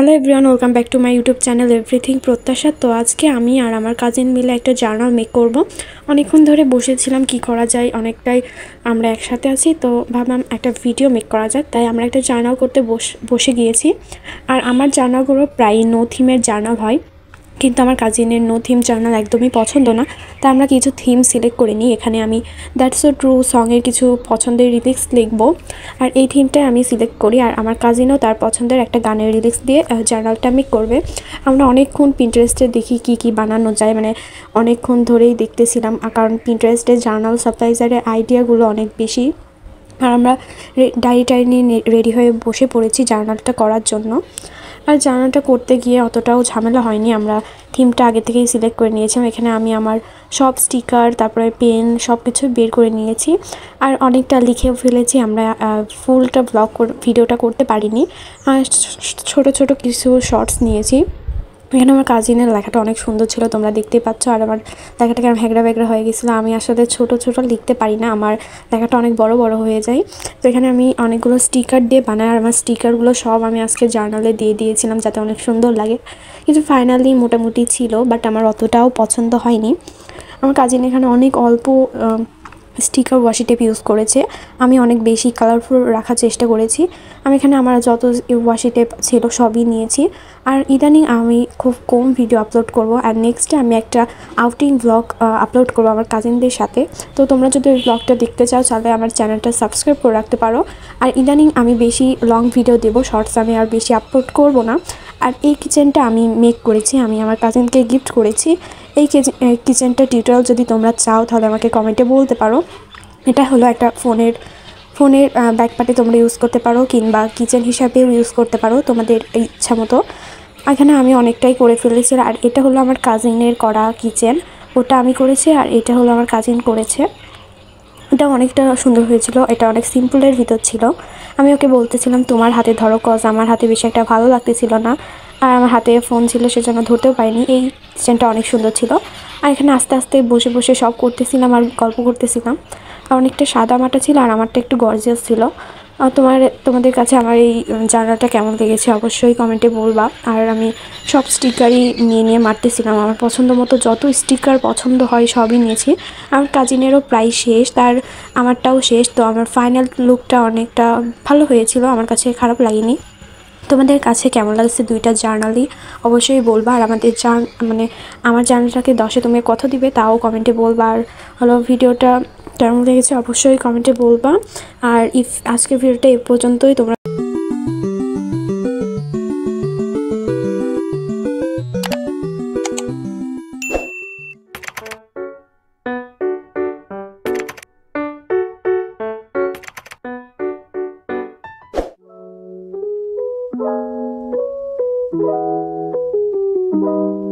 Hello everyone, welcome back to my YouTube channel everything প্রত্যাশা। তো আজকে আমি আর আমার কাজিন মিলে একটা জার্নাল মেক করব। অনেকক্ষণ ধরে বসেছিলাম কি করা যায়, অনেকটাই আমরা একসাথে আছি, তো ভাবলাম একটা ভিডিও মেক করা যায়। তাই আমরা একটা জার্নাল করতে বসে গিয়েছি। আর আমার জার্নালগুলো প্রায় নো থিমের জার্নাল হয়, কিন্তু আমার কাজিনের নো থিম জার্নাল একদমই পছন্দ না। তাই আমরা কিছু থিম সিলেক্ট করে নিই। এখানে আমি দ্যাটস সো ট্রু সঙের কিছু পছন্দের লিরিক্স লিখব, আর এই থিমটাই আমি সিলেক্ট করি। আর আমার কাজিনও তার পছন্দের একটা গানের লিরিক্স দিয়ে জার্নালটা মেক করবে। আমরা অনেকক্ষণ পিন্টারেস্টে দেখি কি কি বানানো যায়, মানে অনেকক্ষণ ধরেই দেখতেছিলাম, কারণ পিন্টারেস্টের জার্নাল সাপ্লাইজারের আইডিয়াগুলো অনেক বেশি। আর আমরা ডায়েরি নিয়ে রেডি হয়ে বসে পড়েছি জার্নালটা করার জন্য। আর জার্নালটা করতে গিয়ে অতটাও ঝামেলা হয়নি, আমরা থিমটা আগে থেকেই সিলেক্ট করে নিয়েছিলাম। এখানে আমি আমার সব স্টিকার, তারপরে পেন, সব কিছু বের করে নিয়েছি। আর অনেকটা লিখেও ফেলেছি। আমরা ফুলটা ভিডিওটা করতে পারিনি, ছোট ছোট কিছু শর্টস নিয়েছি। এখানে আমার কাজিনের লেখাটা অনেক সুন্দর ছিল, তোমরা দেখতেই পাচ্ছ। আর আমার লেখাটা কেমন হ্যাগড়া ব্যাগড়া হয়ে গেছিলো। আমি আসলে ছোট ছোট লিখতে পারি না, আমার লেখাটা অনেক বড় বড় হয়ে যায়। তো এখানে আমি অনেকগুলো স্টিকার দিয়ে বানাই, আর আমার স্টিকারগুলো সব আমি আজকে জার্নালে দিয়ে দিয়েছিলাম যাতে অনেক সুন্দর লাগে। কিন্তু ফাইনালি মোটামুটি ছিল, বাট আমার অতটাও পছন্দ হয়নি। আমার কাজিন এখানে অনেক অল্প স্টিকার ওয়াশি টেপ ইউজ করেছে, আমি অনেক বেশি কালারফুল রাখার চেষ্টা করেছি। আমি এখানে আমার যত ওয়াশি টেপ ছিল সবই নিয়েছি। আর ইদানিং আমি খুব কম ভিডিও আপলোড করব, আর নেক্সটে আমি একটা আউটিং ব্লগ আপলোড করব আমার কাজিনদের সাথে। তো তোমরা যদি ওই ব্লগটা দেখতে চাও তাহলে আমার চ্যানেলটা সাবস্ক্রাইব করে রাখতে পারো। আর ইদানিং আমি বেশি লং ভিডিও দেবো, শর্টস আমি আর বেশি আপলোড করব না। আর এই কিচেনটা আমি মেক করেছি, আমি আমার কাজিনকে গিফট করেছি। এই কিচেনটা টিউটোরিয়াল যদি তোমরা চাও তাহলে আমাকে কমেন্টে বলতে পারো। এটা হলো একটা ফোনের ব্যাকপার্টে তোমরা ইউজ করতে পারো, কিংবা কিচেন হিসাবেও ইউজ করতে পারো তোমাদের ইচ্ছা মতো। এখানে আমি অনেকটাই করে ফেলেছি। আর এটা হলো আমার কাজিনের করা কিচেন, ওটা আমি করেছি, আর এটা হলো আমার কাজিন করেছে। এটা অনেকটা সুন্দর হয়েছিল, এটা অনেক সিম্পলের ভিতর ছিল। আমি ওকে বলতেছিলাম তোমার হাতে ধরো, কজ আমার হাতে বেশি একটা ভালো লাগতেছিল না, আর আমার হাতে ফোন ছিল সেজন্য ধরতেও পারিনি। এই কিচেনটা অনেক সুন্দর ছিল। আর এখানে আস্তে আস্তে বসে বসে সব করতেছিলাম আর গল্প করতেছিলাম। আর অনেকটা সাদা মাটা ছিল, আর আমারটা একটু গর্জিয়াস ছিল। তোমাদের কাছে আমার এই জার্নালটা কেমন লেগেছে অবশ্যই কমেন্টে বলবা। আর আমি সব স্টিকারই নিয়ে মারতেছিলাম, আমার পছন্দ মতো যত স্টিকার পছন্দ হয় সবই নিয়েছি। আমার কাজিনেরও প্রায় শেষ, তার আমারটাও শেষ। তো আমার ফাইনাল লুকটা অনেকটা ভালো হয়েছিল, আমার কাছে খারাপ লাগেনি। তোমাদের কাছে কেমন লাগছে দুইটা জার্নালই অবশ্যই বলবা। আর আমার জার্নালটাকে 10-এ তুমি কত দিবে তাও কমেন্টে বলবা। আর হলো ভিডিওটা কেমন লেগেছে অবশ্যই কমেন্টে বলবা। আর আজকের ভিডিওটা এই পর্যন্তই। তোমরা Thank you.